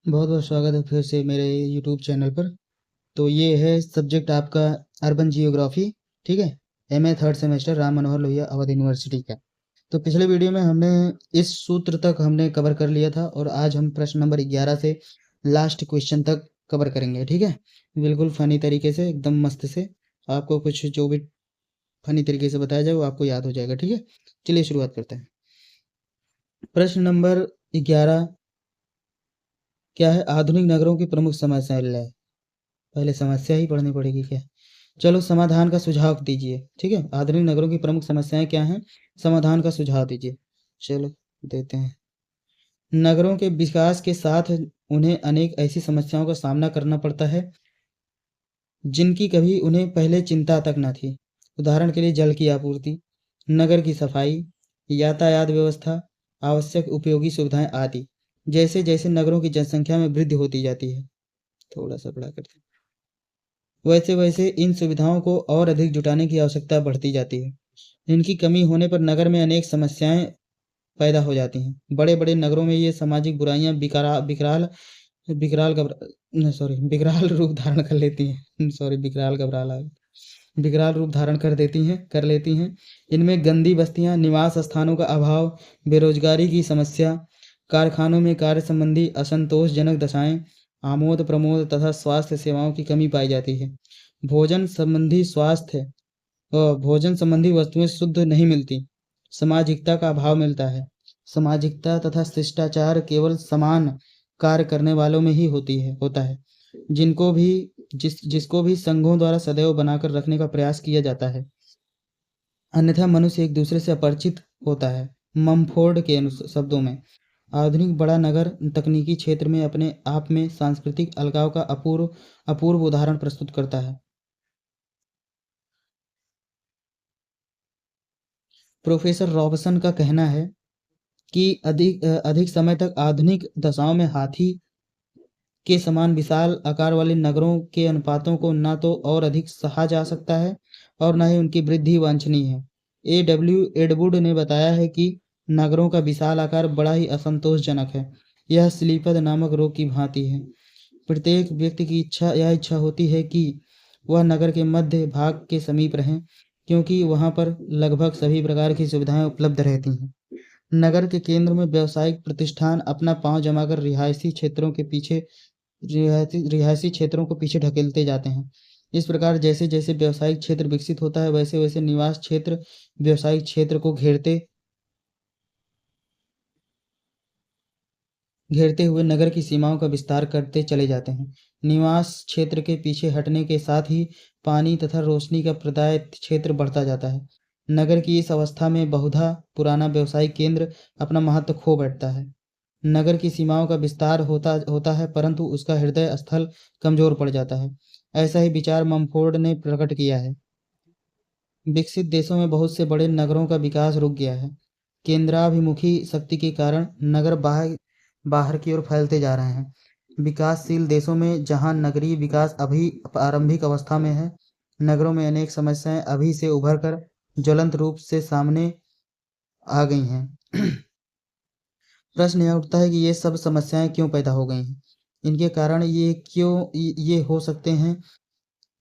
बहुत बहुत स्वागत है फिर से मेरे यूट्यूब चैनल पर। तो ये है सब्जेक्ट आपका अर्बन जियोग्राफी। ठीक है। MA third semester Ram Manohar Lohia Awadh university का। तो पिछले वीडियो में हमने इस सूत्र तक हमने कवर कर लिया था और आज हम प्रश्न नंबर 11 से लास्ट क्वेश्चन तक कवर करेंगे। ठीक है। बिल्कुल फनी तरीके से, एकदम मस्त से। आपको कुछ जो भी फनी तरीके से बताया जाए वो आपको याद हो जाएगा। ठीक है। चलिए शुरुआत करते हैं। प्रश्न नंबर 11 क्या है? आधुनिक नगरों की प्रमुख समस्याएं है। पहले समस्या ही पढ़नी पड़ेगी क्या? चलो समाधान का सुझाव दीजिए। ठीक है। आधुनिक नगरों की प्रमुख समस्याएं क्या हैं? समाधान का सुझाव दीजिए। चलो देते हैं। नगरों के विकास के साथ उन्हें अनेक ऐसी समस्याओं का सामना करना पड़ता है जिनकी कभी उन्हें पहले चिंता तक न थी। उदाहरण के लिए जल की आपूर्ति, नगर की सफाई, यातायात व्यवस्था, आवश्यक उपयोगी सुविधाएं आदि। जैसे जैसे नगरों की जनसंख्या में वृद्धि होती जाती है, थोड़ा सा बड़ा करते हैं, वैसे वैसे इन सुविधाओं को और अधिक जुटाने की आवश्यकता बढ़ती जाती है। इनकी कमी होने पर नगर में अनेक समस्याएं पैदा हो जाती हैं। बड़े बड़े नगरों में ये सामाजिक बुराइयां विकराल विकराल विकराल रूप धारण कर लेती हैं। विकराल रूप धारण कर लेती हैं। इनमें गंदी बस्तियां, निवास स्थानों का अभाव, बेरोजगारी की समस्या, कारखानों में कार्य संबंधी असंतोषजनक दशाएं, आमोद प्रमोद तथा स्वास्थ्य सेवाओं की कमी पाई जाती है। भोजन संबंधी स्वास्थ्य भोजन संबंधी वस्तुएं शुद्ध नहीं मिलती। सामाजिकता का अभाव मिलता है। सामाजिकता तथा शिष्टाचार केवल समान कार्य करने वालों में ही होता है, जिसको भी संघों द्वारा सदैव बनाकर रखने का प्रयास किया जाता है। अन्यथा मनुष्य एक दूसरे से अपरिचित होता है। ममफोर्ड के शब्दों में, आधुनिक बड़ा नगर तकनीकी क्षेत्र में अपने आप में सांस्कृतिक अलगाव का अपूर्व अपूर्व उदाहरण प्रस्तुत करता है। प्रोफेसर रॉबसन का कहना है कि अधिक समय तक आधुनिक दशाओं में हाथी के समान विशाल आकार वाले नगरों के अनुपातों को न तो और अधिक सहा जा सकता है और न ही उनकी वृद्धि वांछनीय है। एडवुड ने बताया है कि नगरों का विशाल आकार बड़ा ही असंतोषजनक है। यह स्लीपद नामक रोग की भांति है। प्रत्येक व्यक्ति की यह इच्छा होती है कि वह नगर के मध्य भाग के समीप रहें, क्योंकि वहां पर लगभग सभी प्रकार की सुविधाएं उपलब्ध रहती हैं। नगर के केंद्र में व्यावसायिक प्रतिष्ठान अपना पांव जमाकर रिहायशी क्षेत्रों को पीछे ढकेलते जाते हैं। इस प्रकार जैसे जैसे व्यावसायिक क्षेत्र विकसित होता है, वैसे वैसे निवास क्षेत्र व्यावसायिक क्षेत्र को घेरते हुए नगर की सीमाओं का विस्तार करते चले जाते हैं। निवास क्षेत्र के पीछे हटने के साथ ही पानी तथा रोशनी का प्रदाय क्षेत्र बढ़ता जाता है। नगर की इस अवस्था में बहुधा पुराना व्यवसायिक केंद्र अपना महत्व खो बैठता है। नगर की सीमाओं का विस्तार होता होता है, परंतु उसका हृदय स्थल कमजोर पड़ जाता है। ऐसा ही विचार ममफोर्ड ने प्रकट किया है। विकसित देशों में बहुत से बड़े नगरों का विकास रुक गया है। केंद्राभिमुखी शक्ति के कारण नगर बाहर बाहर की ओर फैलते जा रहे हैं। विकासशील देशों में जहां नगरीय विकास अभी प्रारंभिक अवस्था में है, नगरों में अनेक समस्याएं अभी से उभर कर ज्वलंत रूप से सामने आ गई हैं। प्रश्न यह उठता है कि ये सब समस्याएं क्यों पैदा हो गई हैं? इनके कारण ये हो सकते हैं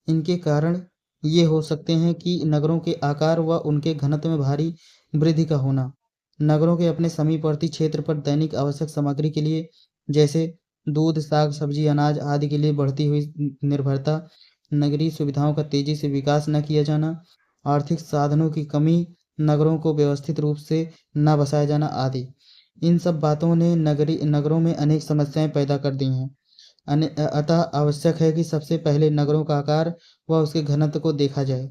इनके कारण ये हो सकते हैं कि नगरों के आकार व उनके घनत्व में भारी वृद्धि का होना, नगरों के अपने समीपवर्ती क्षेत्र पर दैनिक आवश्यक सामग्री के लिए, जैसे दूध, साग, सब्जी, अनाज आदि के लिए बढ़ती हुई निर्भरता, नगरीय सुविधाओं का तेजी से विकास न किया जाना, आर्थिक साधनों की कमी, नगरों को व्यवस्थित रूप से न बसाया जाना आदि। इन सब बातों ने नगरों में अनेक समस्याएं पैदा कर दी हैं। अतः आवश्यक है कि सबसे पहले नगरों का आकार व उसके घनत्व को देखा जाए।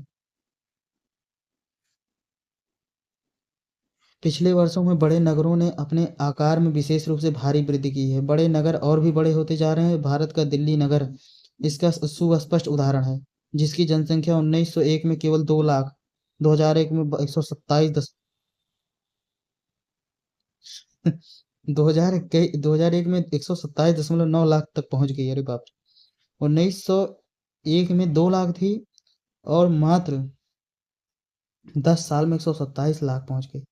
पिछले वर्षों में बड़े नगरों ने अपने आकार में विशेष रूप से भारी वृद्धि की है। बड़े नगर और भी बड़े होते जा रहे हैं। भारत का दिल्ली नगर इसका सुस्पष्ट उदाहरण है, जिसकी जनसंख्या 1901 में केवल 2 लाख, 2001 में 127 2001 में 127.9 लाख तक पहुंच गई। अरे बाप रे! 1901 में 2 लाख थी और मात्र 10 साल में 127 लाख पहुंच गई।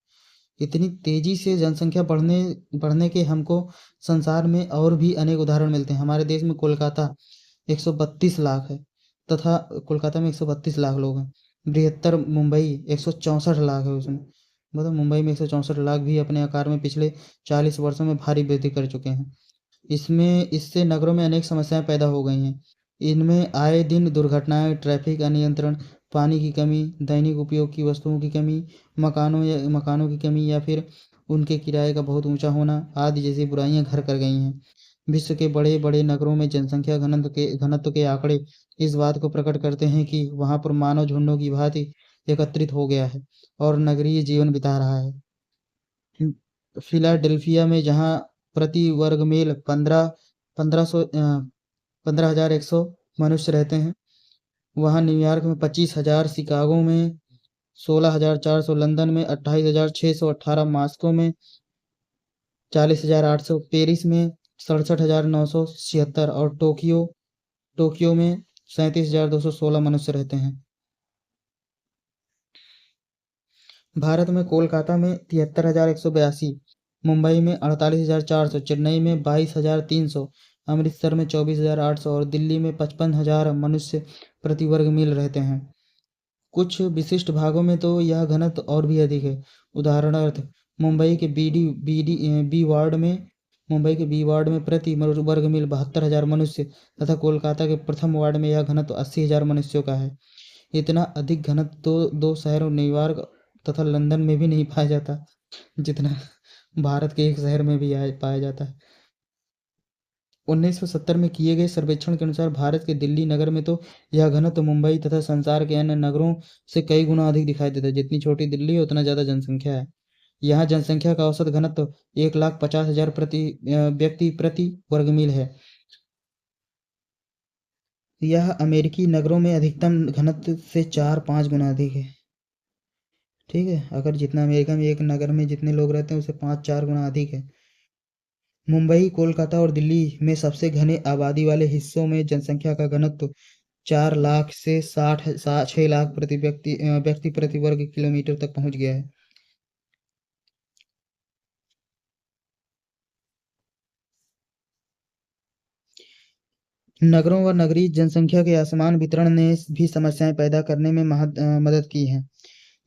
इतनी तेजी से जनसंख्या बढ़ने बढ़ने के हमको संसार में और भी अनेक उदाहरण मिलते हैं। हमारे देश में कोलकाता 132 लाख है, तथा कोलकाता में 132 लाख लोग हैं। बृहत्तर मुंबई 164 लाख है उसमें। मतलब मुंबई में 164 लाख भी अपने आकार में पिछले 40 वर्षों में भारी वृद्धि कर चुके हैं। इसमें इससे नगरों में अनेक समस्याएं पैदा हो गई हैं। इनमें आए दिन दुर्घटनाएं, ट्रैफिक अनियंत्रण, पानी की कमी, दैनिक उपयोग की वस्तुओं की कमी, मकानों की कमी या फिर उनके किराए का बहुत ऊंचा होना आदि जैसी बुराइयां घर कर गई हैं। विश्व के बड़े बड़े नगरों में जनसंख्या घनत्व के आंकड़े इस बात को प्रकट करते हैं कि वहां पर मानव झुंडों की भांति एकत्रित हो गया है और नगरीय जीवन बिता रहा है। फिलाडेल्फिया में जहां प्रति वर्ग मील 15,100 मनुष्य रहते हैं, वहां न्यूयॉर्क में 25,000, शिकागो में 16,400, लंदन में 28,618, मॉस्को में 40,800, पेरिस में 67,976 और टोक्यो में 37,216 मनुष्य रहते हैं। भारत में कोलकाता में 73,182, मुंबई में 48,400, चेन्नई में 22,300, अमृतसर में 24,800 और दिल्ली में 55,000 मनुष्य प्रति वर्ग मील रहते हैं। कुछ विशिष्ट भागों में तो यह घनत्व और भी अधिक है। उदाहरणार्थ मुंबई के बी वार्ड में प्रति वर्ग मील 72,000 मनुष्य तथा कोलकाता के प्रथम वार्ड में यह घनत्व 80,000 मनुष्यों का है। इतना अधिक घनत्व तो दो शहरों न्यूयॉर्क तथा लंदन में भी नहीं पाया जाता, जितना भारत के एक शहर में भी पाया जाता है। 1970 में किए गए सर्वेक्षण के अनुसार भारत के दिल्ली नगर में तो यह घनत्व मुंबई तथा संसार के अन्य नगरों से कई गुना अधिक दिखाई देता है। जितनी छोटी दिल्ली है उतना ज़्यादा जनसंख्या है। यहाँ जनसंख्या का औसत घनत्व 1,50,000 व्यक्ति प्रति वर्ग मील है। यह अमेरिकी नगरों में अधिकतम घनत्व से 4-5 गुना अधिक है। ठीक है, अगर जितना अमेरिका में एक नगर में जितने लोग रहते हैं उससे 5-4 गुना अधिक है। मुंबई, कोलकाता और दिल्ली में सबसे घने आबादी वाले हिस्सों में जनसंख्या का घनत्व 4 लाख से 6 लाख व्यक्ति प्रति वर्ग किलोमीटर तक पहुंच गया है। नगरों व नगरीय जनसंख्या के असमान वितरण ने भी समस्याएं पैदा करने में मदद की है।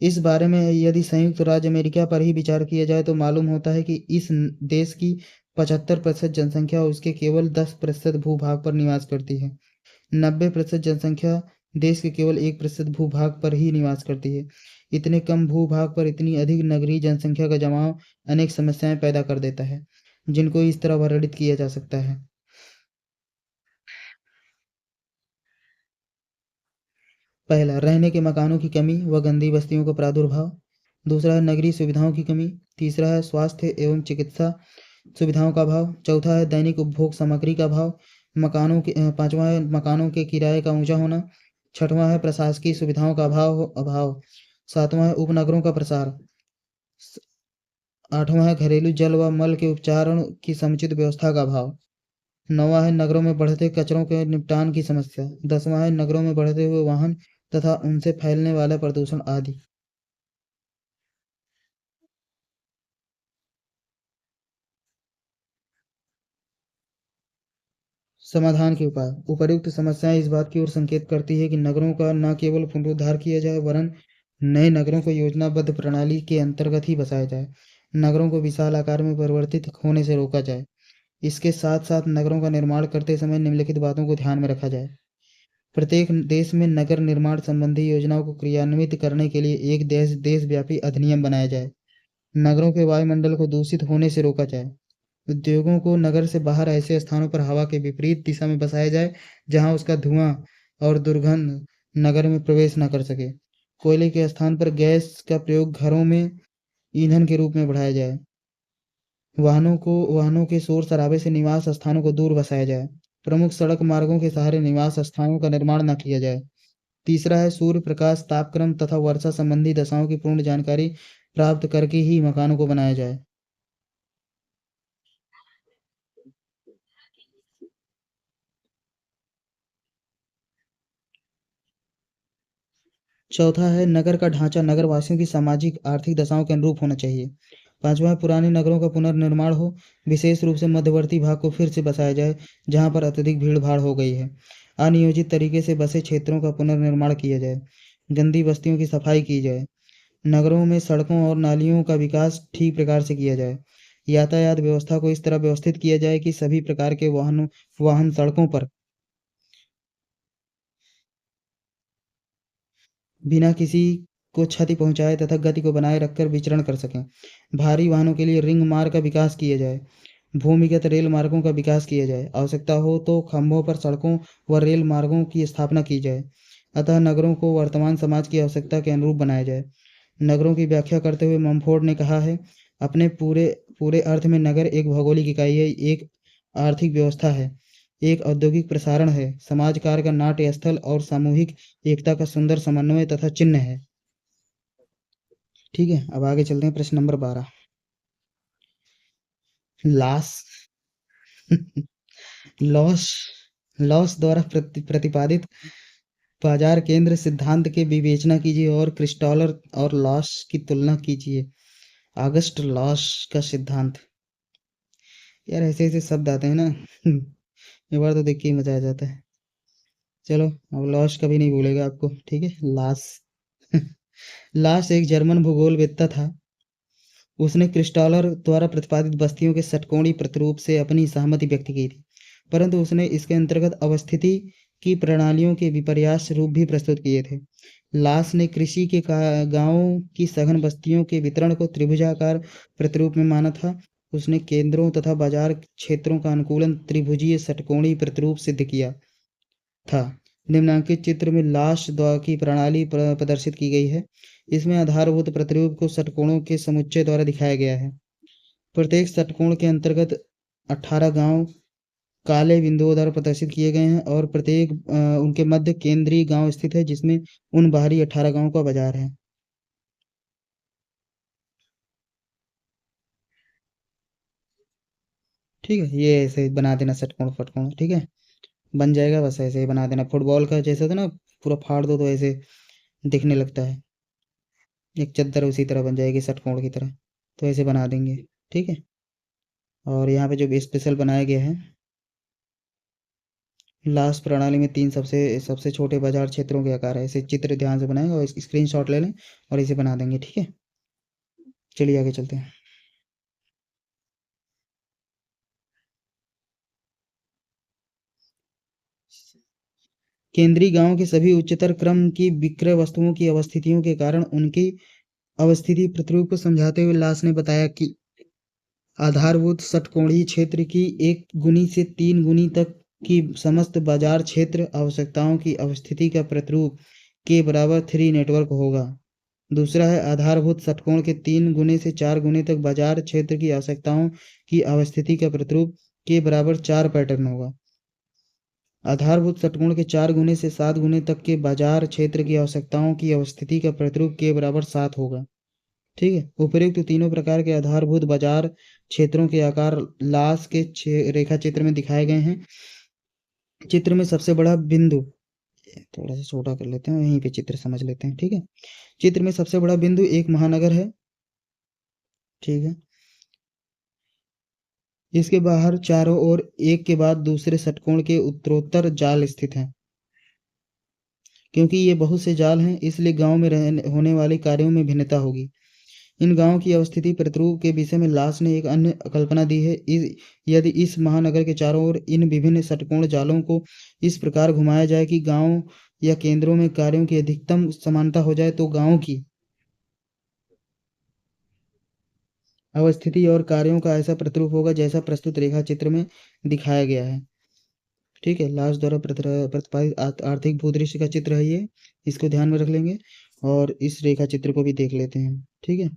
इस बारे में यदि संयुक्त राज्य अमेरिका पर ही विचार किया जाए तो मालूम होता है कि इस देश की 75% जनसंख्या उसके केवल 10% भूभाग पर निवास करती है। 90% जनसंख्या देश के केवल 1% भूभाग पर ही निवास करती है। इतने कम भूभाग पर इतनी अधिक नगरीय जनसंख्या का जमाव अनेक समस्याएं पैदा कर देता है, जिनको इस तरह वर्णित किया जा सकता है। पहला, रहने के मकानों की कमी व गंदी बस्तियों का प्रादुर्भाव। दूसरा है नगरीय सुविधाओं की कमी। तीसरा है स्वास्थ्य एवं चिकित्सा सुविधाओं का अभाव। चौथा है दैनिक उपभोग सामग्री का अभाव। पांचवा है मकानों के किराए का ऊंचा होना। छठवां है प्रशासकीय सुविधाओं का अभाव। सातवां है उपनगरों का प्रसार। आठवां है घरेलू जल व मल के उपचारण की समुचित व्यवस्था का अभाव। नौवां है नगरों में बढ़ते कचरों के निपटान की समस्या। 10वां है नगरों में बढ़ते हुए वाहन तथा उनसे फैलने वाला प्रदूषण आदि। समाधान के उपाय। उपर्युक्त समस्याएं इस बात की ओर संकेत करती है कि नगरों का न केवल पुनरुद्धार किया जाए वरन नए नगरों को योजनाबद्ध प्रणाली के अंतर्गत ही बसाया जाए। नगरों को विशाल आकार में परिवर्तित होने से रोका जाए। इसके साथ साथ नगरों का निर्माण करते समय निम्नलिखित बातों को ध्यान में रखा जाए। प्रत्येक देश में नगर निर्माण संबंधी योजनाओं को क्रियान्वित करने के लिए एक देशव्यापी अधिनियम बनाया जाए। नगरों के वायुमंडल को दूषित होने से रोका जाए। उद्योगों को नगर से बाहर ऐसे स्थानों पर हवा के विपरीत दिशा में बसाया जाए जहां उसका धुआं और दुर्गंध नगर में प्रवेश न कर सके। कोयले के स्थान पर गैस का प्रयोग घरों में ईंधन के रूप में बढ़ाया जाए। वाहनों के शोर शराबे से निवास स्थानों को दूर बसाया जाए। प्रमुख सड़क मार्गों के सहारे निवास स्थानों का निर्माण न किया जाए। तीसरा है सूर्य प्रकाश, तापक्रम तथा वर्षा संबंधी दशाओं की पूर्ण जानकारी प्राप्त करके ही मकानों को बनाया जाए। चौथा है नगर का ढांचा नगर वासियों की सामाजिक आर्थिक दशाओं के अनुरूप होना चाहिए। पांचवा है पुराने नगरों का पुनर्निर्माण हो, विशेष रूप से मध्यवर्ती भाग को फिर से बसाया जाए जहां पर अत्यधिक भीड़ भाड़ हो गई है। अनियोजित तरीके से बसे क्षेत्रों का पुनर्निर्माण किया जाए, गंदी बस्तियों की सफाई की जाए, नगरों में सड़कों और नालियों का विकास ठीक प्रकार से किया जाए, यातायात व्यवस्था को इस तरह व्यवस्थित किया जाए कि सभी प्रकार के वाहन सड़कों पर बिना किसी को क्षति पहुंचाए तथा गति को बनाए रखकर विचरण कर सकें। भारी वाहनों के लिए रिंग मार्ग का विकास किया जाए, भूमिगत रेल मार्गों का विकास किया जाए, आवश्यकता हो तो खंभों पर सड़कों व रेल मार्गों की स्थापना की जाए। अतः नगरों को वर्तमान समाज की आवश्यकता के अनुरूप बनाया जाए। नगरों की व्याख्या करते हुए मम्फोर्ड ने कहा है, अपने पूरे पूरे अर्थ में नगर एक भौगोलिक इकाई है, एक आर्थिक व्यवस्था है, एक औद्योगिक प्रसारण है, समाज कार्य का नाट्य स्थल और सामूहिक एकता का सुंदर समन्वय तथा चिन्ह है। ठीक है, अब आगे चलते हैं प्रश्न नंबर 12। लास लॉस लॉस द्वारा प्रतिपादित बाजार केंद्र सिद्धांत के विवेचना कीजिए और क्रिस्टॉलर और लॉस की तुलना कीजिए। ऑगस्ट लॉस का सिद्धांत। यार ऐसे ऐसे शब्द आते हैं ना एक बार तो देख के ही मजा आ जाता है। चलो, अब लॉस कभी नहीं भूलेगा आपको। ठीक है, लास लास एक जर्मन भूगोलवेत्ता था। उसने क्रिस्टॉलर द्वारा प्रतिपादित बस्तियों के षटकोणीय प्रतिरूप से अपनी सहमति व्यक्त की थी, परंतु उसने इसके अंतर्गत अवस्थिति की प्रणालियों के विपर्यास रूप भी प्रस्तुत किए थे। लास ने कृषि के गांवों की सघन बस्तियों के वितरण को त्रिभुजाकार प्रतिरूप में माना था। उसने केंद्रों तथा बाजार क्षेत्रों का अनुकूलन त्रिभुजीय षटकोणीय प्रतिरूप सिद्ध किया था। निम्नांकित चित्र में लाश द्वारा की प्रणाली प्रदर्शित की गई है। इसमें आधारभूत प्रतिरूप को षटकोणों के समुच्चय द्वारा दिखाया गया है। प्रत्येक षटकोण के अंतर्गत 18 गांव काले बिंदुओं द्वारा प्रदर्शित किए गए हैं और प्रत्येक उनके मध्य केंद्रीय गांव स्थित है जिसमें उन बाहरी 18 गांवों का बाजार है। ठीक है, ये ऐसे बना देना षटकोण फटकोण। ठीक है, बन जाएगा, बस ऐसे ही बना देना। फुटबॉल का जैसे होता है ना, पूरा फाड़ दो तो ऐसे दिखने लगता है। एक चद्दर उसी तरह बन जाएगी षटकोण की तरह, तो ऐसे बना देंगे। ठीक है, और यहाँ पे जो स्पेशल बनाया गया है, लास्ट प्रणाली में 3 सबसे सबसे छोटे बाजार क्षेत्रों के आकार है। ऐसे चित्र ध्यान से बनाएंगे और स्क्रीनशॉट ले लें और इसे बना देंगे। ठीक है, चलिए आगे चलते हैं। केंद्रीय गांव के सभी उच्चतर क्रम की विक्रय वस्तुओं की अवस्थितियों के कारण उनकी अवस्थिति प्रतिरूप को समझाते हुए लास ने बताया कि आधारभूत षटकोणीय क्षेत्र की 1 गुनी से 3 गुनी तक की समस्त बाजार क्षेत्र आवश्यकताओं की अवस्थिति का प्रतिरूप के बराबर 3 नेटवर्क होगा। दूसरा है आधारभूत षटकोण के 3 गुने से 4 गुने तक बाजार क्षेत्र की आवश्यकताओं की अवस्थिति का प्रतिरूप के बराबर 4 पैटर्न होगा। आधारभूत षटकोण के 4 गुने से 7 गुने तक के बाजार क्षेत्र की आवश्यकताओं की अवस्थिति का प्रतिरूप के बराबर 7 होगा। ठीक है, उपयुक्त तीनों प्रकार के आधारभूत बाजार क्षेत्रों के आकार लास के रेखा चित्र में दिखाए गए हैं। चित्र में सबसे बड़ा बिंदु, थोड़ा सा छोटा कर लेते हैं, यहीं पे चित्र समझ लेते हैं। ठीक है, चित्र में सबसे बड़ा बिंदु एक महानगर है। ठीक है, इसके बाहर चारों ओर एक के बाद दूसरे षटकोण के उत्तरोत्तर जाल स्थित हैं। क्योंकि ये बहुत से जाल हैं, इसलिए गांव में होने वाले कार्यों में भिन्नता होगी। इन गांवों की अवस्थिति प्रतिरूप के विषय में लास ने एक अन्य कल्पना दी है। यदि इस महानगर के चारों ओर इन विभिन्न षटकोण जालों को इस प्रकार घुमाया जाए कि गांव या केंद्रों में कार्यों की अधिकतम समानता हो जाए, तो गांव की अवस्थिति और कार्यों का ऐसा प्रतिरूप होगा जैसा प्रस्तुत रेखा चित्र में दिखाया गया है। ठीक है, लास्ट द्वारा प्रतिपादित आर्थिक भूदृश्य का चित्र है ये, इसको ध्यान में रख लेंगे और इस रेखा चित्र को भी देख लेते हैं। ठीक है,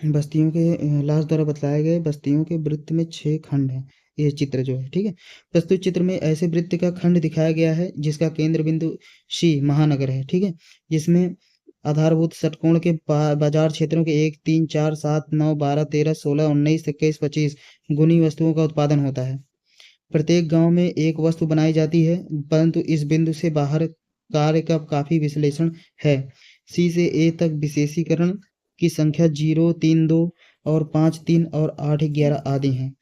बस्तियों के लास्ट द्वारा बतलाए गए बस्तियों के वृत्त में 6 खंड हैं। ये चित्र जो है, ठीक है, प्रस्तुत चित्र में ऐसे वृत्त का खंड दिखाया गया है जिसका केंद्र बिंदु सी महानगर है। ठीक है, जिसमें आधारभूत षटकोण के बाजार क्षेत्रों के 1 3 4 7 9 12 13 16 19 21 25 गुनी वस्तुओं का उत्पादन होता है। प्रत्येक गांव में एक वस्तु बनाई जाती है, परंतु इस बिंदु से बाहर कार्य का काफी विश्लेषण है। सी से ए तक विशेषीकरण की संख्या 0, 3, 2 और 5, 3 और 8, 11 आदि हैं।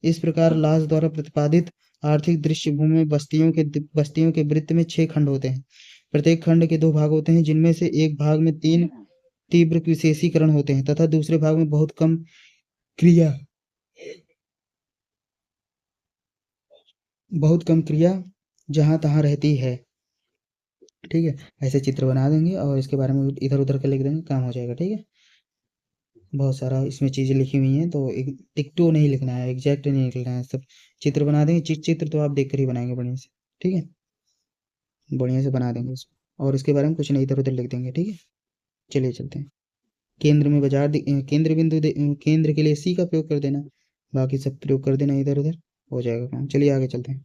इस प्रकार लाश द्वारा प्रतिपादित आर्थिक दृश्यभूमि में बस्तियों के वृत्त में 6 खंड होते हैं। प्रत्येक खंड के 2 भाग होते हैं, जिनमें से एक भाग में 3 तीव्र विशेषीकरण होते हैं तथा दूसरे भाग में क्रिया बहुत कम क्रिया जहां तहां रहती है। ठीक है, ऐसे चित्र बना देंगे और इसके बारे में इधर उधर का लिख देंगे, काम हो जाएगा। ठीक है, बहुत सारा इसमें चीज़ें लिखी हुई हैं, तो एक टिकटो नहीं लिखना है, एग्जैक्ट नहीं लिखना है, सब चित्र बना देंगे। चित्र तो आप देख कर ही बनाएंगे बढ़िया से। ठीक है, बढ़िया से बना देंगे उसको, और इसके बारे में कुछ नहीं इधर उधर लिख देंगे। ठीक है, चलिए चलते हैं। केंद्र में केंद्र बिंदु केंद्र के लिए सी का प्रयोग कर देना, बाकी सब प्रयोग कर देना इधर उधर, हो जाएगा काम। चलिए आगे चलते हैं।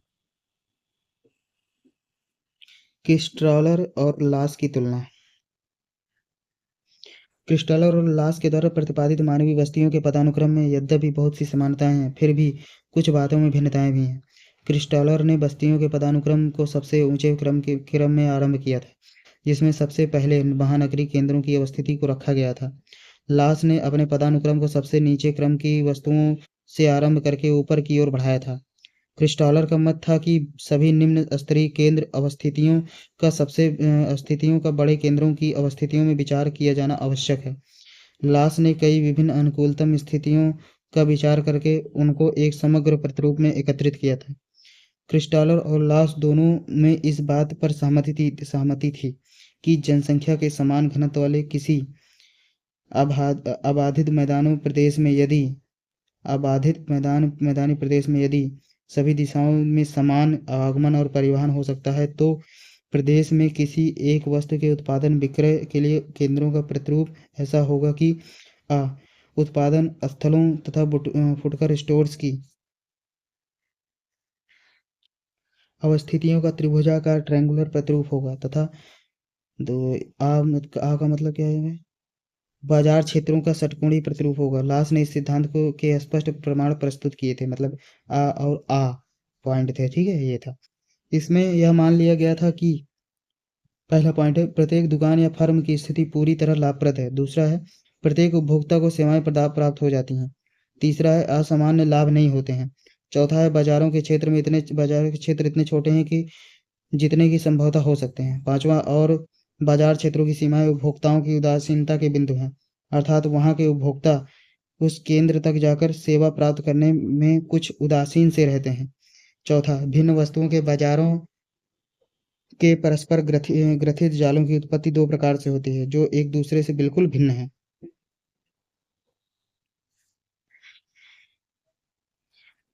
क्रिस्टॉलर और लाश की तुलना। क्रिस्टॉलर और लाश के द्वारा प्रतिपादित मानवीय बस्तियों के पदानुक्रम में यद्यपि बहुत सी समानताएं हैं, फिर भी कुछ बातों में भिन्नताएं भी हैं। क्रिस्टॉलर ने बस्तियों के पदानुक्रम को सबसे ऊंचे क्रम में आरंभ किया था, जिसमें सबसे पहले महानगरीय केंद्रों की अवस्थिति को रखा गया था। लाश ने अपने पदानुक्रम को सबसे नीचे क्रम की वस्तुओं से आरंभ करके ऊपर की ओर बढ़ाया था। क्रिस्टॉलर का मत था कि सभी निम्न स्तरीय केंद्र स्थितियों का बड़े केंद्रों की अवस्थितियों में विचार किया जाना आवश्यक है। लाश ने कई विभिन्न अनुकूलतम स्थितियों का विचार करके उनको एक समग्र प्रतिरूप में एकत्रित किया था। क्रिस्टॉलर और लाश दोनों में इस बात पर सहमति थी कि जनसंख्या के समान घनत्व वाले किसी आबादित मैदानी प्रदेश में यदि सभी दिशाओं में समान आगमन और परिवहन हो सकता है, तो प्रदेश में किसी एक वस्तु के उत्पादन विक्रय के लिए केंद्रों का प्रतिरूप ऐसा होगा कि आ उत्पादन स्थलों तथा फुटकर स्टोर्स की अवस्थितियों का त्रिभुजाकार ट्रायंगुलर प्रतिरूप होगा तथा दो आ का मतलब क्या है, बाजार क्षेत्रों का षटकोणीय प्रतिरूप होगा। लाश ने इस सिद्धांत के स्पष्ट प्रमाण प्रस्तुत किए थे, मतलब आ और आ पॉइंट थे। ठीक है, ये था। इसमें यह मान लिया गया था कि पहला पॉइंट है, प्रत्येक दुकान या फर्म की स्थिति पूरी तरह लाभप्रद है। दूसरा है, प्रत्येक उपभोक्ता को सेवाएं प्राप्त हो जाती हैं। तीसरा है, असामान्य लाभ नहीं होते हैं। चौथा है, बाजारों के क्षेत्र इतने छोटे हैं कि जितने की संभवतः हो सकते हैं। पांचवा, और बाजार क्षेत्रों की सीमाएं उपभोक्ताओं की उदासीनता के बिंदु हैं, अर्थात वहां के उपभोक्ता उस केंद्र तक जाकर सेवा प्राप्त करने में कुछ उदासीन से रहते हैं। चौथा, भिन्न वस्तुओं के बाजारों के परस्पर ग्रथित जालों की उत्पत्ति दो प्रकार से होती है, जो एक दूसरे से बिल्कुल भिन्न है।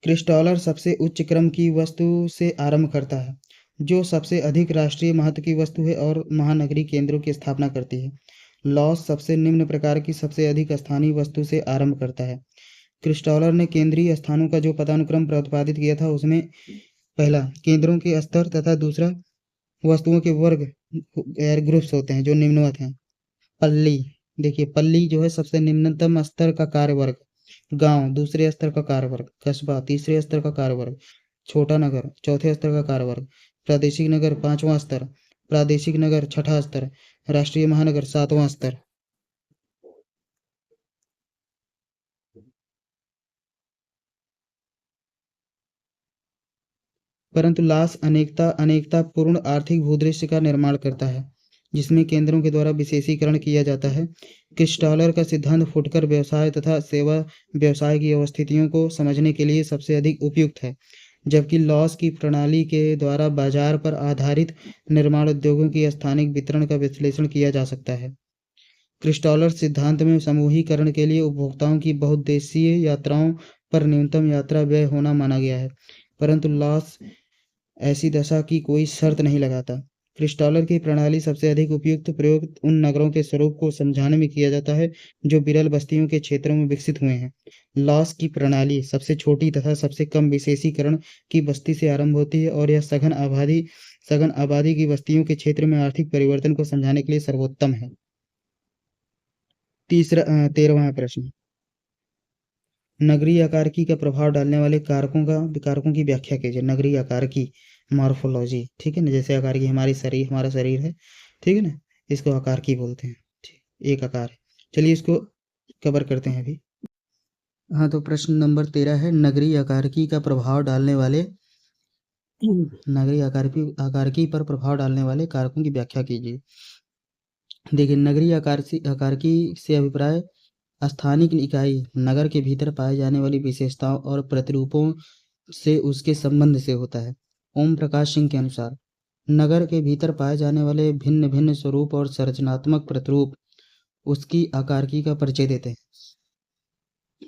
क्रिस्टॉलर सबसे उच्च क्रम की वस्तु से आरंभ करता है, जो सबसे अधिक राष्ट्रीय महत्व की वस्तु है और महानगरीय केंद्रों की स्थापना करती है। लॉस सबसे निम्न प्रकार की सबसे अधिक स्थानीय वस्तु से आरंभ करता है। क्रिस्टॉलर ने केंद्रीय स्थानों का जो पदानुक्रम प्रतिपादित किया था, उसमें पहला केंद्रों के स्तर तथा दूसरा वस्तुओं के वर्ग एयर ग्रुप्स होते हैं, जो निम्नवत हैं। पल्ली, देखिए पल्ली जो है सबसे निम्नतम स्तर का कार्य वर्ग, गांव दूसरे स्तर का कार्य वर्ग, कस्बा तीसरे स्तर का कार्य वर्ग, छोटा नगर चौथे स्तर का कार्य वर्ग, प्रादेशिक नगर पांचवां स्तर, प्रादेशिक नगर छठा स्तर, राष्ट्रीय महानगर सातवां स्तर। परंतु लाश अनेकता पूर्ण आर्थिक भूदृश्य का निर्माण करता है, जिसमें केंद्रों के द्वारा विशेषीकरण किया जाता है। क्रिस्टॉलर का सिद्धांत फुटकर व्यवसाय तथा सेवा व्यवसाय की अवस्थितियों को समझने के लिए सबसे अधिक उपयुक्त है, जबकि लॉस की प्रणाली के द्वारा बाजार पर आधारित निर्माण उद्योगों की स्थानिक वितरण का विश्लेषण किया जा सकता है। क्रिस्टॉलर सिद्धांत में समूहीकरण के लिए उपभोक्ताओं की बहुउद्देशीय यात्राओं पर न्यूनतम यात्रा व्यय होना माना गया है, परंतु लॉस ऐसी दशा की कोई शर्त नहीं लगाता। क्रिस्टॉलर की प्रणाली सबसे अधिक उपयुक्त प्रयोग उन नगरों के स्वरूप को समझाने में किया जाता है जो विरल बस्तियों के क्षेत्रों में विकसित हुए हैं। लॉस की प्रणाली सबसे छोटी तथा सबसे कम विशेषीकरण की बस्ती से आरंभ होती है और यह सघन आबादी की बस्तियों के क्षेत्र में आर्थिक परिवर्तन को समझाने के लिए सर्वोत्तम है। 13वां प्रश्न, नगरीय आकारिकी का प्रभाव डालने वाले कारकों की व्याख्या कीजिए। नगरीय आकारिकी मॉर्फोलॉजी, ठीक है ना। जैसे आकार की हमारा शरीर है, ठीक है ना, इसको आकार की बोलते हैं। एक आकार है। चलिए इसको कवर करते हैं अभी। हाँ, तो प्रश्न नंबर 13 है, नगरीय आकारिकी का प्रभाव डालने वाले नगरीय आकारिकी पर प्रभाव डालने वाले कारकों की व्याख्या कीजिए। देखिए, नगरीय आकारिकी से अभिप्राय स्थानिक इकाई नगर के भीतर पाए जाने वाली विशेषताओं और प्रतिरूपों से उसके संबंध से होता है। ओम प्रकाश सिंह के अनुसार नगर के भीतर पाए जाने वाले भिन्न भिन्न स्वरूप और संरचनात्मक प्रतिरूप उसकी आकारिकी का परिचय देते हैं।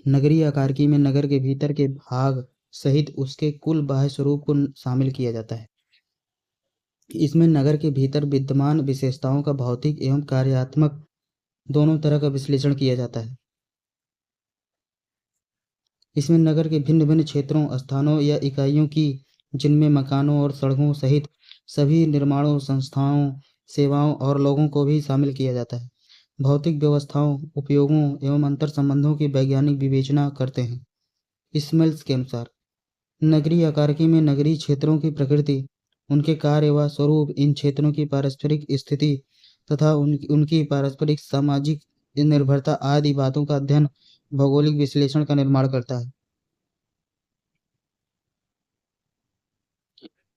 नगरीय आकारिकी में नगर के भीतर के भाग सहित उसके कुल बाह्य स्वरूप को शामिल किया जाता है। इसमें नगर के भीतर विद्यमान विशेषताओं का भौतिक एवं कार्यात्मक दोनों तरह का विश्लेषण किया जाता है। इसमें नगर के भिन्न भिन्न क्षेत्रों, स्थानों या इकाइयों की, जिनमें मकानों और सड़कों सहित सभी निर्माणों, संस्थाओं, सेवाओं और लोगों को भी शामिल किया जाता है। भौतिक व्यवस्थाओं, उपयोगों एवं अंतर संबंधों की वैज्ञानिक विवेचना करते हैं। स्मेल्स के अनुसार नगरीय आकारिकी में नगरीय क्षेत्रों की प्रकृति, उनके कार्य व स्वरूप, इन क्षेत्रों की पारस्परिक स्थिति तथा उनकी पारस्परिक सामाजिक निर्भरता आदि बातों का अध्ययन भौगोलिक विश्लेषण का निर्माण करता है।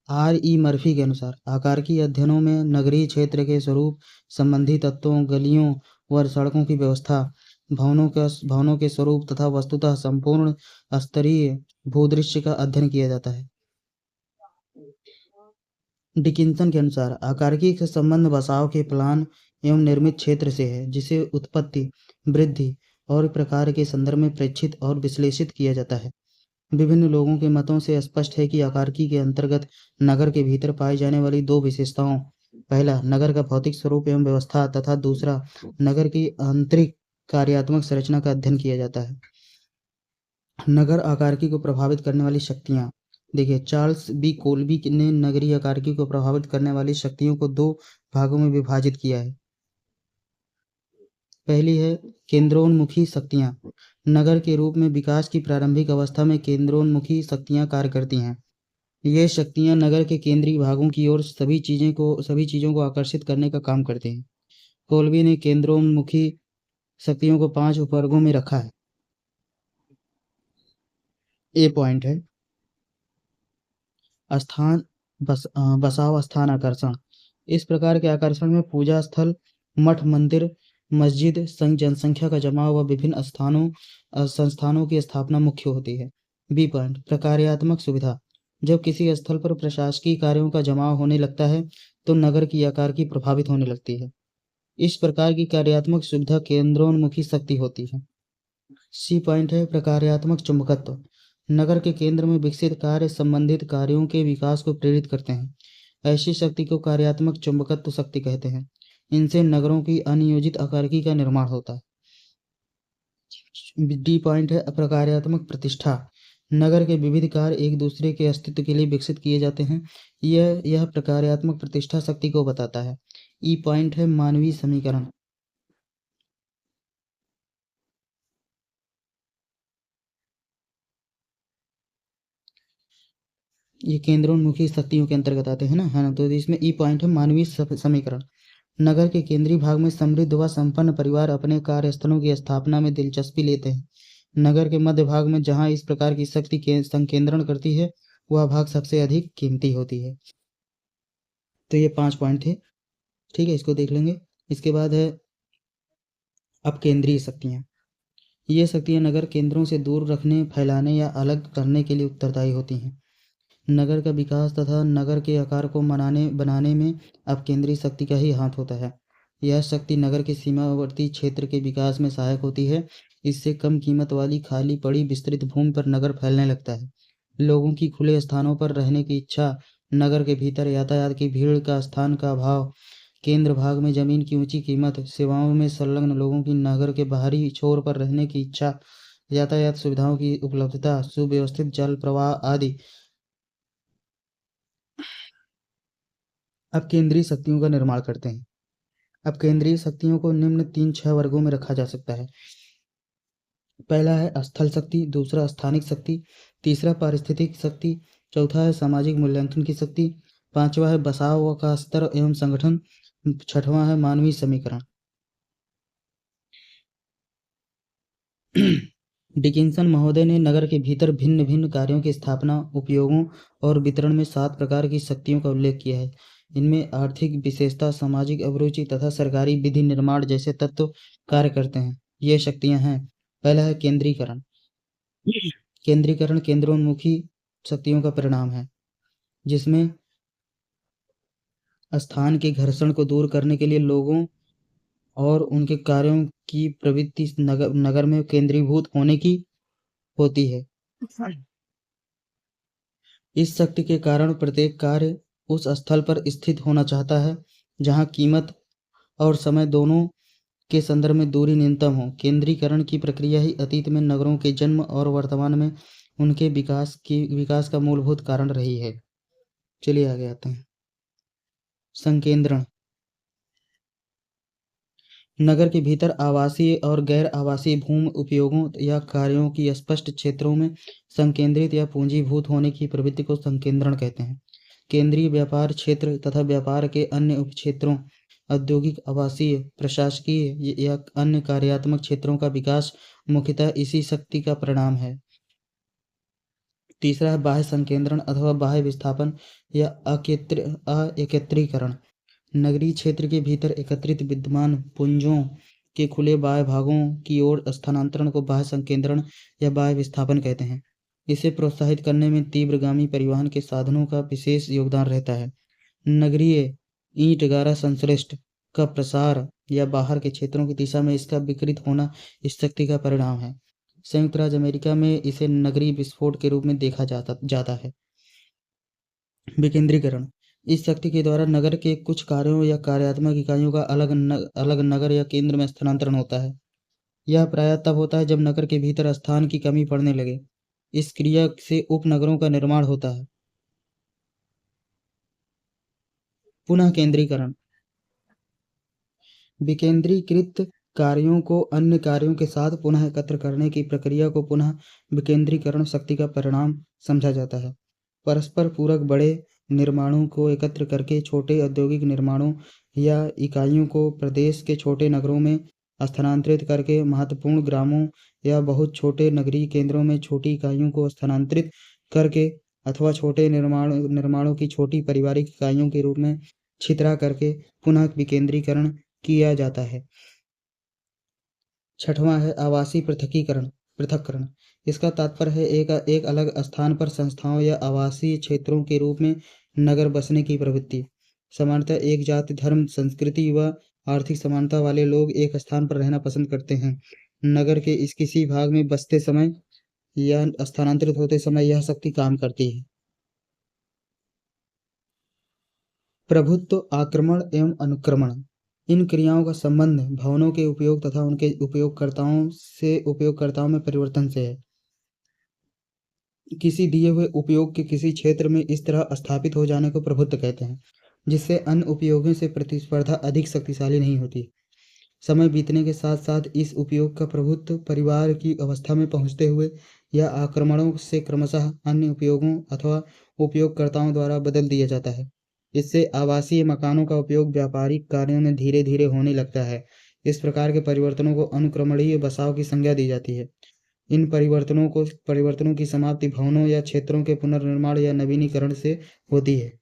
R. E. मर्फी के अनुसार आकारिकी अध्ययनों में नगरीय क्षेत्र के स्वरूप संबंधी तत्वों, गलियों व सड़कों की व्यवस्था, भवनों के स्वरूप तथा वस्तुतः संपूर्ण स्तरीय भूदृश्य का अध्ययन किया जाता है। डिकिंसन के अनुसार आकारिकी का संबंध बसाव के प्लान एवं निर्मित क्षेत्र से है, जिसे उत्पत्ति, वृद्धि और प्रकार के संदर्भ में प्रेक्षित और विश्लेषित किया जाता है। विभिन्न लोगों के मतों से स्पष्ट है कि आकारिकी के अंतर्गत नगर के भीतर पाई जाने वाली दो विशेषताओं, पहला नगर का भौतिक स्वरूप एवं व्यवस्था तथा दूसरा नगर की आंतरिक कार्यात्मक संरचना का अध्ययन किया जाता है। नगर आकारिकी को प्रभावित करने वाली शक्तियाँ। देखिए, चार्ल्स बी कोल्बी ने नगरीय आकारिकी को प्रभावित करने वाली शक्तियों को दो भागों में विभाजित किया है। पहली है केंद्रोन्मुखी शक्तियाँ। नगर के रूप में विकास की प्रारंभिक अवस्था में केंद्रोन्मुखी शक्तियाँ कार्य करती हैं। ये शक्तियाँ नगर के केंद्रीय भागों की ओर सभी चीज़ों को आकर्षित करने का काम करती हैं। कोल्बी ने केंद्रोन्मुखी शक्तियों को 5 उपवर्गों में रखा है। ए पॉइंट है बसाव स्थान आकर्षण। इस प्रकार के आकर्षण में पूजा स्थल, मठ, मंदिर, मस्जिद, जनसंख्या का जमाव व विभिन्न संस्थानों की स्थापना मुख्य होती है। बी पॉइंट प्रकार्यात्मक सुविधा। जब किसी स्थल पर प्रशासकीय कार्यों का जमाव होने लगता है तो नगर की आकारिकी प्रभावित होने लगती है। इस प्रकार की कार्यात्मक सुविधा केंद्रोन्मुखी शक्ति होती है। सी पॉइंट है प्रकार्यात्मक चुंबकत्व। नगर के केंद्र में विकसित कार्य संबंधित कार्यों के विकास को प्रेरित करते हैं। ऐसी शक्ति को कार्यात्मक चुंबकत्व शक्ति कहते हैं। इनसे नगरों की अनियोजित आकारिकी का निर्माण होता है। डी पॉइंट है प्रकार्यात्मक प्रतिष्ठा। नगर के विविध कार्य एक दूसरे के अस्तित्व के लिए विकसित किए जाते हैं। यह प्रकार्यात्मक प्रतिष्ठा शक्ति को बताता है। ई पॉइंट है मानवीय समीकरण। ये केंद्रोन्मुखी शक्तियों के अंतर्गत आते हैं ना, है ना। तो इसमें ई पॉइंट है मानवीय समीकरण। नगर के केंद्रीय भाग में समृद्ध व संपन्न परिवार अपने कार्यस्थलों की स्थापना में दिलचस्पी लेते हैं। नगर के मध्य भाग में जहां इस प्रकार की शक्ति के संकेंद्रण करती है, वह भाग सबसे अधिक कीमती होती है। तो ये 5 पॉइंट थे, ठीक है, इसको देख लेंगे। इसके बाद है अब केंद्रीय शक्तियाँ। ये शक्तियाँ नगर केंद्रों से दूर रखने, फैलाने या अलग करने के लिए उत्तरदायी होती हैं। नगर का विकास तथा नगर के आकार को बनाने में अब केंद्रीय शक्ति का ही हाथ होता है। यह शक्ति नगर के सीमावर्ती क्षेत्र के विकास में सहायक होती है। इससे कम कीमत वाली खाली पड़ी विस्तृत भूमि पर नगर फैलने लगता है। लोगों की खुले स्थानों पर रहने की इच्छा, नगर के भीतर यातायात की भीड़ का स्थान का अभाव, केंद्र भाग में जमीन की ऊंची कीमत, सेवाओं में संलग्न लोगों की नगर के बाहरी छोर पर रहने की इच्छा, यातायात सुविधाओं की उपलब्धता, सुव्यवस्थित जल प्रवाह आदि अब केंद्रीय शक्तियों का निर्माण करते हैं। अब केंद्रीय शक्तियों को निम्न 3-6 वर्गों में रखा जा सकता है। पहला है स्थल शक्ति, दूसरा स्थानिक शक्ति, तीसरा पारिस्थितिक शक्ति, चौथा है सामाजिक मूल्यांकन की शक्ति। पांचवा है बसाव का स्तर एवं संगठन। छठवां है मानवीय समीकरण। डिकिंसन महोदय ने नगर के भीतर भिन्न भिन्न कार्यों की स्थापना, उपयोगों और वितरण में 7 प्रकार की शक्तियों का उल्लेख किया है। इनमें आर्थिक विशेषता, सामाजिक अभिरुचि तथा सरकारी विधि निर्माण जैसे तत्व कार्य करते हैं। ये शक्तियां हैं। पहला है केंद्रीकरण। केंद्रीकरण केंद्रोन्मुखी शक्तियों का परिणाम है, जिसमें स्थान के घर्षण को दूर करने के लिए लोगों और उनके कार्यों की प्रवृत्ति नगर में केंद्रीभूत होने की होती है। इस शक्ति के कारण प्रत्येक कार्य उस स्थल पर स्थित होना चाहता है जहां कीमत और समय दोनों के संदर्भ में दूरी न्यूनतम हो। केंद्रीकरण की प्रक्रिया ही अतीत में नगरों के जन्म और वर्तमान में उनके विकास का मूलभूत कारण रही है। चलिए आगे आते हैं। संकेंद्रण। नगर के भीतर आवासीय और गैर आवासीय भूमि उपयोगों या कार्यों की स्पष्ट क्षेत्रों में संकेंद्रित या पूंजीभूत होने की प्रवृत्ति को संकेंद्रण कहते हैं। केंद्रीय व्यापार क्षेत्र तथा व्यापार के अन्य उपक्षेत्रों, औद्योगिक, आवासीय, प्रशासकीय या अन्य कार्यात्मक क्षेत्रों का विकास मुख्यतः इसी शक्ति का परिणाम है। तीसरा है बाह्य संकेंद्रण अथवा बाह्य विस्थापन या एकत्रीकरण। नगरीय क्षेत्र के भीतर एकत्रित विद्यमान पुंजों के खुले बाह्य भागों की ओर स्थानांतरण को बाह्य संकेंद्रण या बाह्य विस्थापन कहते हैं। इसे प्रोत्साहित करने में तीव्रगामी परिवहन के साधनों का विशेष योगदान रहता है। नगरीय ईंट गारा संश्लिष्ट का प्रसार या बाहर के क्षेत्रों की दिशा में इसका विकृत होना इस शक्ति का परिणाम है। संयुक्त राज्य अमेरिका में इसे नगरीय विस्फोट के रूप में देखा जाता है। विकेंद्रीकरण। इस शक्ति के द्वारा नगर के कुछ कार्यों या कार्यात्मक इकाइयों का अलग नगर या केंद्र में स्थानांतरण होता है। यह प्रायः तब होता है जब नगर के भीतर स्थान की कमी पड़ने लगे। इस क्रिया से उपनगरों का निर्माण होता है। पुनः केंद्रीकरण। विकेंद्रीकृत कार्यों को अन्य कार्यों के साथ पुनः एकत्र करने की प्रक्रिया को पुनः विकेंद्रीकरण शक्ति का परिणाम समझा जाता है। परस्पर पूरक बड़े निर्माणों को एकत्र करके छोटे औद्योगिक निर्माणों या इकाइयों को प्रदेश के छोटे नगरों में स्थानांतरित करके महत्वपूर्ण ग्रामों या बहुत छोटे नगरीय केंद्रों में छोटी इकाइयों को स्थानांतरित करके अथवा छोटे निर्माणों की छोटी पारिवारिक इकाइयों के रूप में छितरा करके पुनः विकेंद्रीकरण किया जाता है। छठवां है आवासीय पृथक्करण। इसका तात्पर्य है एक अलग स्थान पर संस्थाओं या आवासीय क्षेत्रों के रूप में नगर बसने की प्रवृत्ति। सामान्यतः एक जाति, धर्म, संस्कृति व आर्थिक समानता वाले लोग एक स्थान पर रहना पसंद करते हैं। नगर के इस किसी भाग में बसते समय या स्थानांतरित होते समय यह शक्ति काम करती है। प्रभुत्व, आक्रमण एवं अनुक्रमण। इन क्रियाओं का संबंध भवनों के उपयोग तथा उनके उपयोगकर्ताओं में परिवर्तन से है। किसी दिए हुए उपयोग के किसी क्षेत्र में इस तरह स्थापित हो जाने को प्रभुत्व कहते हैं, जिससे अन्य उपयोगों से प्रतिस्पर्धा अधिक शक्तिशाली नहीं होती। समय बीतने के साथ साथ इस उपयोग का प्रभुत्व परिवार की अवस्था में पहुंचते हुए या आक्रमणों से क्रमशः अन्य उपयोगों अथवा उपयोगकर्ताओं द्वारा बदल दिया जाता है। इससे आवासीय मकानों का उपयोग व्यापारिक कार्यों में धीरे धीरे होने लगता है। इस प्रकार के परिवर्तनों को अनुक्रमणीय बसाव की संज्ञा दी जाती है। इन परिवर्तनों की समाप्ति भवनों या क्षेत्रों के पुनर्निर्माण या नवीनीकरण से होती है।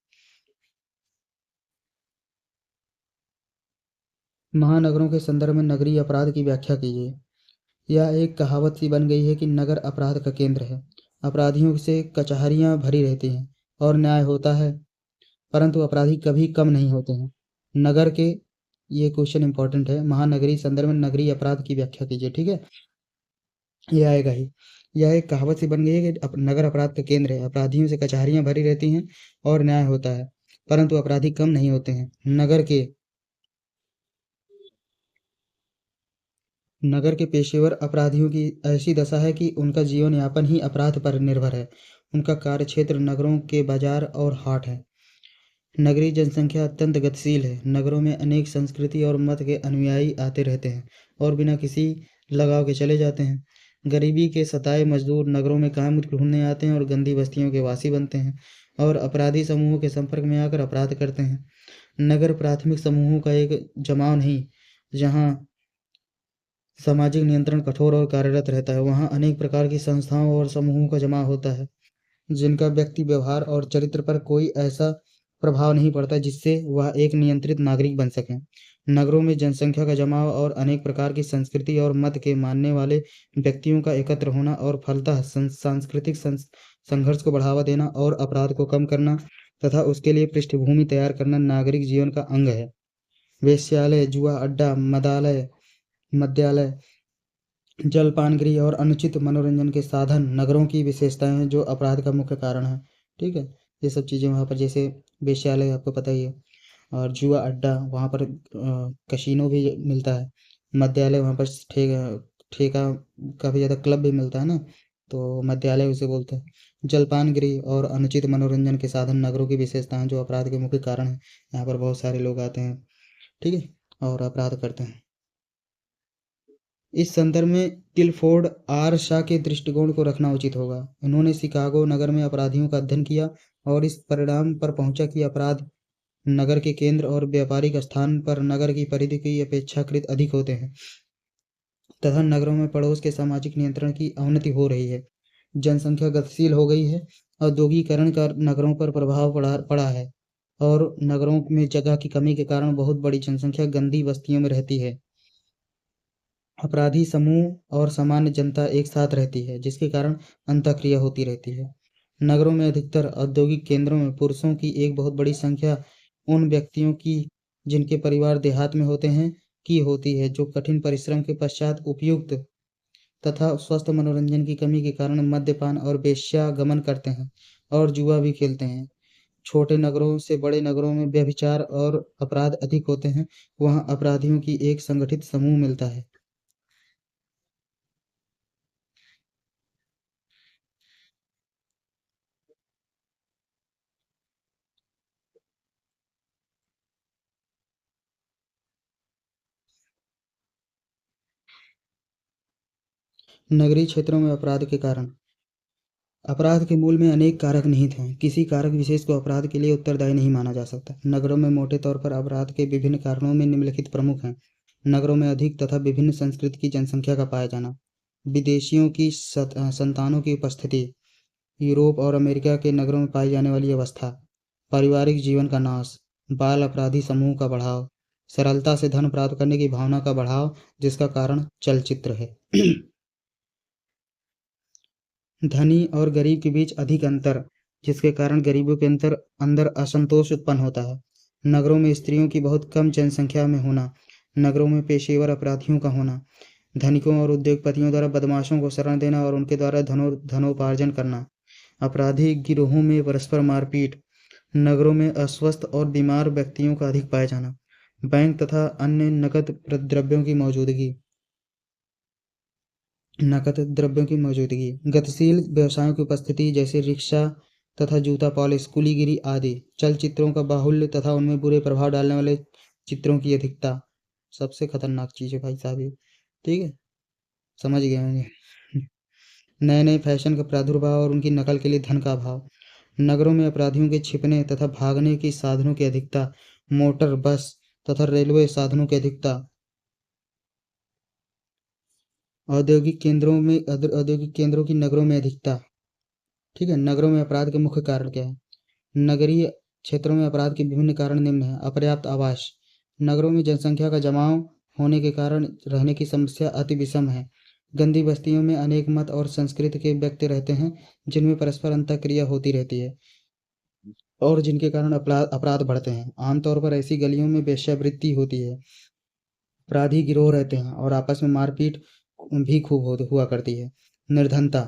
महानगरों के संदर्भ में नगरीय अपराध की व्याख्या कीजिए। यह एक कहावत सी बन गई है कि नगर अपराध का केंद्र है। अपराधियों से कचहरियां भरी रहती हैं और न्याय होता है, परंतु अपराधी कभी कम नहीं होते हैं। नगर के ये क्वेश्चन इंपॉर्टेंट है। महानगरीय संदर्भ में नगरीय अपराध की व्याख्या कीजिए। ठीक है, ये आएगा ही। यह एक कहावत सी बन गई है कि नगर अपराध का केंद्र है। अपराधियों से कचहरियां भरी रहती हैं और न्याय होता है, परंतु अपराधी कम नहीं होते हैं। नगर के पेशेवर अपराधियों की ऐसी दशा है कि उनका जीवन यापन ही अपराध पर निर्भर है। उनका कार्यक्षेत्र नगरों के बाजार और हाट है। नगरीय जनसंख्या अत्यंत गतिशील है। नगरों में अनेक संस्कृति और मत के अनुयायी आते रहते हैं और बिना किसी लगाव के चले जाते हैं। गरीबी के सताए मजदूर नगरों में काम ढूंढने आते हैं और गंदी बस्तियों के वासी बनते हैं और अपराधी समूहों के संपर्क में आकर अपराध करते हैं। नगर प्राथमिक समूहों का एक जमाव नहीं, जहाँ सामाजिक नियंत्रण कठोर और कार्यरत रहता है, वहाँ अनेक प्रकार की संस्थाओं और समूहों का जमाव होता है, जिनका व्यक्ति व्यवहार और चरित्र पर कोई ऐसा प्रभाव नहीं पड़ता जिससे वह एक नियंत्रित नागरिक बन सके। नगरों में जनसंख्या का जमाव और अनेक प्रकार की संस्कृति और मत के मानने वाले व्यक्तियों का एकत्र होना और फलतः सांस्कृतिक संघर्ष को बढ़ावा देना और अपराध को कम करना तथा उसके लिए पृष्ठभूमि तैयार करना नागरिक जीवन का अंग है। वेश्यालय, जुआ अड्डा, मद्यालय, जलपान गृह और अनुचित मनोरंजन के साधन नगरों की विशेषताएं हैं जो अपराध का मुख्य कारण है। ठीक है, ये सब चीज़ें वहाँ पर, जैसे वेश्यालय आपको पता ही है, और जुआ अड्डा वहाँ पर कसिनो भी मिलता है। मद्यालय वहाँ पर ठेका काफ़ी ज़्यादा क्लब भी मिलता है ना, तो मद्यालय उसे बोलते हैं। जलपान गृह और अनुचित मनोरंजन के साधन नगरों की विशेषताएं जो अपराध के मुख्य कारण हैं। यहाँ पर बहुत सारे लोग आते हैं, ठीक है, और अपराध करते हैं। इस संदर्भ में टिलफोर्ड आर शा के दृष्टिकोण को रखना उचित होगा। उन्होंने शिकागो नगर में अपराधियों का अध्ययन किया और इस परिणाम पर पहुंचा कि अपराध नगर के केंद्र और व्यापारिक स्थान पर नगर की परिधि की अपेक्षाकृत अधिक होते हैं तथा नगरों में पड़ोस के सामाजिक नियंत्रण की अवनति हो रही है। जनसंख्या गतिशील हो गई है, औद्योगिकरण का नगरों पर प्रभाव पड़ा है और नगरों में जगह की कमी के कारण बहुत बड़ी जनसंख्या गंदी बस्तियों में रहती है। अपराधी समूह और सामान्य जनता एक साथ रहती है, जिसके कारण अंतःक्रिया होती रहती है। नगरों में अधिकतर औद्योगिक केंद्रों में पुरुषों की एक बहुत बड़ी संख्या उन व्यक्तियों की जिनके परिवार देहात में होते हैं की होती है, जो कठिन परिश्रम के पश्चात उपयुक्त तथा स्वस्थ मनोरंजन की कमी के कारण मद्यपान और वेश्यागमन करते हैं और जुआ भी खेलते हैं। छोटे नगरों से बड़े नगरों में व्यभिचार और अपराध अधिक होते हैं, वहाँ अपराधियों की एक संगठित समूह मिलता है। नगरीय क्षेत्रों में अपराध के कारण। अपराध के मूल में अनेक कारक निहित हैं। किसी कारक विशेष को अपराध के लिए उत्तरदायी नहीं माना जा सकता। नगरों में मोटे तौर पर अपराध के विभिन्न कारणों में निम्नलिखित प्रमुख हैं। नगरों में अधिक तथा विभिन्न संस्कृति की जनसंख्या का पाया जाना, विदेशियों की संतानों की उपस्थिति, यूरोप और अमेरिका के नगरों में पाई जाने वाली अवस्था, पारिवारिक जीवन का नाश, बाल अपराधी समूह का बढ़ाव, सरलता से धन प्राप्त करने की भावना का बढ़ाव जिसका कारण चलचित्र है। धनी और गरीब के बीच अधिक अंतर, जिसके कारण गरीबों के अंदर असंतोष उत्पन्न होता है। नगरों में स्त्रियों की बहुत कम जनसंख्या में होना, नगरों में पेशेवर अपराधियों का होना, धनिकों और उद्योगपतियों द्वारा बदमाशों को शरण देना और उनके द्वारा धनोपार्जन करना, आपराधिक गिरोहों में परस्पर मारपीट, नगरों में अस्वस्थ और बीमार व्यक्तियों का अधिक पाया जाना, बैंक तथा अन्य नकद द्रव्यों की मौजूदगी, गतिशील व्यवसायों की उपस्थिति जैसे रिक्शा तथा जूता पॉलिश, कुलीगिरी आदि, चलचित्रों का बाहुल्य तथा उनमें बुरे प्रभाव डालने वाले चित्रों की अधिकता, सबसे खतरनाक चीज़ है भाई साहब ये। ठीक है, समझ गए होंगे। नए नए फैशन का प्रादुर्भाव और उनकी नकल के लिए धन का अभाव, नगरों में अपराधियों के छिपने तथा भागने की साधनों की अधिकता, मोटर बस तथा रेलवे साधनों की अधिकता, औद्योगिक केंद्रों की नगरों में अधिकता। ठीक है, नगरों में अपराध के मुख्य कारण क्या है? नगरीय क्षेत्रों में अपराध के विभिन्न कारण निम्न हैं। अपर्याप्त आवास, नगरों में जनसंख्या का जमाव होने के कारण रहने की समस्या अति विषम है। गंदी बस्तियों में अनेक मत और संस्कृति के व्यक्ति रहते हैं, जिनमें परस्पर अंतःक्रिया होती रहती है और जिनके कारण अपराध बढ़ते हैं। आमतौर पर ऐसी गलियों में वेश्यावृत्ति होती है, अपराधी गिरोह रहते हैं और आपस में मारपीट भी खूब हुआ करती है। निर्धनता,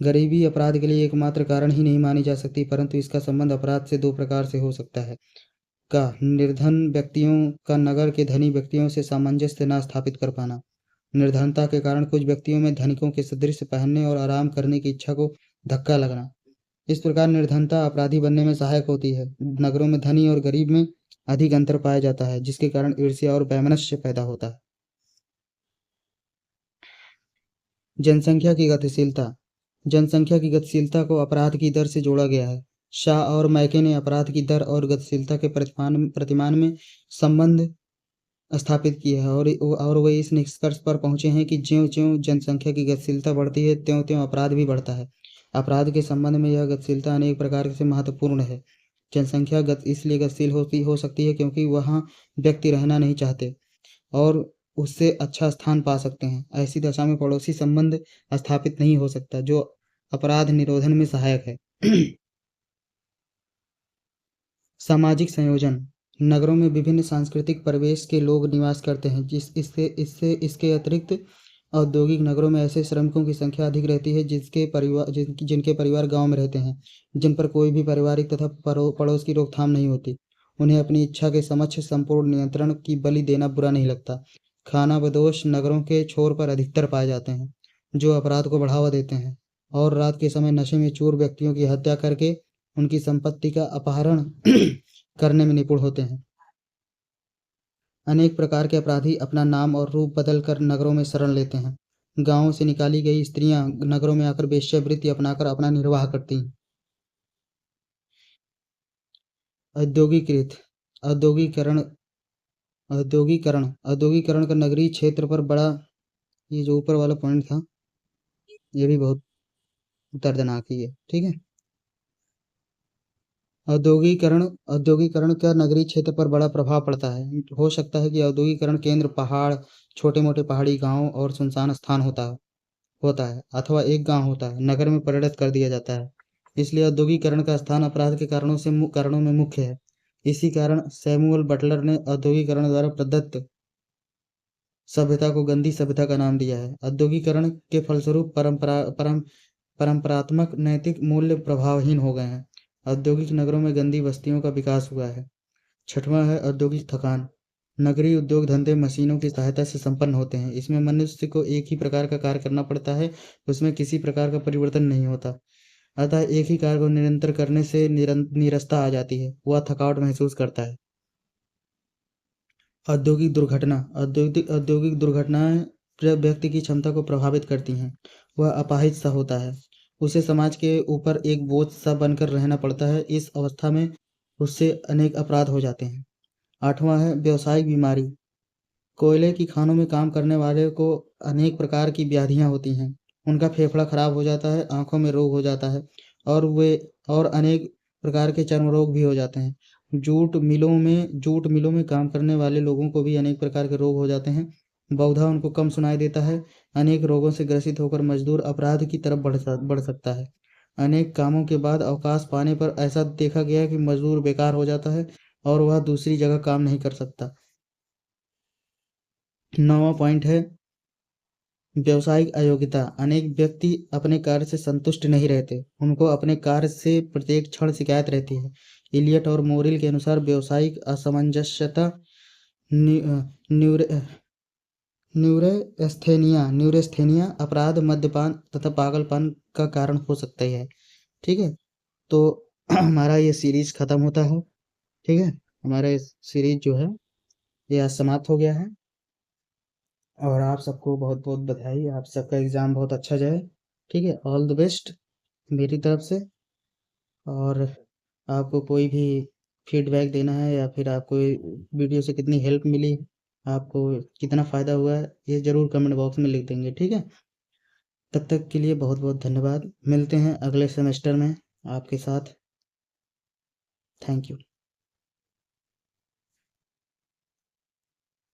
गरीबी अपराध के लिए एकमात्र कारण ही नहीं मानी जा सकती, परंतु इसका संबंध अपराध से दो प्रकार से हो सकता है। का निर्धन व्यक्तियों का नगर के धनी व्यक्तियों से सामंजस्य न स्थापित कर पाना, निर्धनता के कारण कुछ व्यक्तियों में धनिकों के सदृश पहनने और आराम करने की इच्छा को धक्का लगना। इस प्रकार निर्धनता अपराधी बनने में सहायक होती है। नगरों में धनी और गरीब में अधिक अंतर पाया जाता है, जिसके कारण ईर्ष्या और वैमनस्य पैदा होता है। जनसंख्या की गतिशीलता। जनसंख्या की गतिशीलता को अपराध की दर से जोड़ा गया है। शाह और मैके ने अपराध की दर और गतिशीलता के प्रतिमान में संबंध स्थापित किया है और वे इस निष्कर्ष पर पहुंचे हैं कि ज्यों-ज्यों जनसंख्या की गतिशीलता बढ़ती है, त्यों-त्यों अपराध भी बढ़ता है। अपराध के संबंध में यह गतिशीलता अनेक प्रकार से महत्वपूर्ण है। जनसंख्या इसलिए गतिशील हो सकती है क्योंकि वहाँ व्यक्ति रहना नहीं चाहते और उससे अच्छा स्थान पा सकते हैं। ऐसी दशा में पड़ोसी संबंध स्थापित नहीं हो सकता, जो अपराध निरोधन में सहायक है। सामाजिक संयोजन। नगरों में विभिन्न सांस्कृतिक परिवेश के लोग निवास करते हैं, इसके अतिरिक्त औद्योगिक नगरों में ऐसे श्रमिकों की संख्या अधिक रहती है जिनके परिवार गांव में रहते हैं, जिन पर कोई भी पारिवारिक तथा पड़ोस की रोकथाम नहीं होती। उन्हें अपनी इच्छा के समक्ष संपूर्ण नियंत्रण की बलि देना बुरा नहीं लगता। खानाबदोश नगरों के छोर पर अधिकतर पाए जाते हैं, जो अपराध को बढ़ावा देते हैं और रात के समय नशे में चूर व्यक्तियों की हत्या करके उनकी संपत्ति का अपहरण करने में निपुण होते हैं। अनेक प्रकार के अपराधी अपना नाम और रूप बदल कर नगरों में शरण लेते हैं। गांवों से निकाली गई स्त्रियां नगरों में आकर वेश्यावृत्ति अपनाकर अपना निर्वाह करती हैं। औद्योगिकृत औद्योगिकरण औद्योगिकरण का नगरीय क्षेत्र पर बड़ा, ये जो ऊपर वाला पॉइंट था ये भी बहुत दर्दनाक ही है। ठीक है। औद्योगिकरण औद्योगिकरण का नगरीय क्षेत्र पर बड़ा प्रभाव पड़ता है। हो सकता है कि औद्योगिकरण केंद्र पहाड़, छोटे-मोटे पहाड़ी गांव और सुनसान स्थान होता है अथवा एक गांव होता है, नगर में परिणत कर दिया जाता है। इसलिए औद्योगिकरण का स्थान अपराध के कारणों में मुख्य है। इसी कारण सैमुअल बटलर ने औद्योगिकरण द्वारा प्रदत्त सभ्यता को गंदी सभ्यता का नाम दिया है। औद्योगिकरण के फलस्वरूप परंपरात्मक नैतिक मूल्य प्रभावहीन हो गए हैं। औद्योगिक नगरों में गंदी बस्तियों का विकास हुआ है। छठवां है औद्योगिक थकान। नगरीय उद्योग धंधे मशीनों की सहायता से संपन्न होते हैं। इसमें मनुष्य को एक ही प्रकार का कार्य करना पड़ता है, उसमें किसी प्रकार का परिवर्तन नहीं होता। अतः एक ही कार्य को निरंतर करने से नीरसता आ जाती है, वह थकावट महसूस करता है। औद्योगिक दुर्घटना। औद्योगिक दुर्घटनाएं व्यक्ति की क्षमता को प्रभावित करती हैं। वह अपाहिज सा होता है, उसे समाज के ऊपर एक बोझ सा बनकर रहना पड़ता है। इस अवस्था में उससे अनेक अपराध हो जाते हैं। आठवां है व्यावसायिक बीमारी। कोयले की खानों में काम करने वाले को अनेक प्रकार की व्याधियां होती हैं। उनका फेफड़ा खराब हो जाता है, आंखों में रोग हो जाता है और अनेक प्रकार के चर्म रोग भी हो जाते हैं। जूट मिलों में काम करने वाले लोगों को भी अनेक प्रकार के रोग हो जाते हैं। बहुधा उनको कम सुनाई देता है। अनेक रोगों से ग्रसित होकर मजदूर अपराध की तरफ बढ़ सकता है। अनेक कामों के बाद अवकाश पाने पर ऐसा देखा गया है कि मजदूर बेकार हो जाता है और वह दूसरी जगह काम नहीं कर सकता। 9वां पॉइंट है व्यावसायिक अयोग्यता। अनेक व्यक्ति अपने कार्य से संतुष्ट नहीं रहते, उनको अपने कार्य से प्रत्येक क्षण शिकायत रहती है। इलियट और मोरिल के अनुसार व्यावसायिक असमंजसता न्यूरेस्थेनिया, अपराध, मद्यपान तथा पागलपन का कारण हो सकता है। ठीक है। तो हमारा ये सीरीज खत्म होता है। ठीक है। हमारा सीरीज जो है ये आज समाप्त हो गया है और आप सबको बहुत बहुत बधाई। आप सबका एग्ज़ाम बहुत अच्छा जाए। ठीक है। ऑल द बेस्ट मेरी तरफ से। और आपको कोई भी फीडबैक देना है या फिर आपको वीडियो से कितनी हेल्प मिली, आपको कितना फ़ायदा हुआ है, ये ज़रूर कमेंट बॉक्स में लिख देंगे। ठीक है। तब तक के लिए बहुत बहुत धन्यवाद। मिलते हैं अगले सेमेस्टर में आपके साथ। Thank you.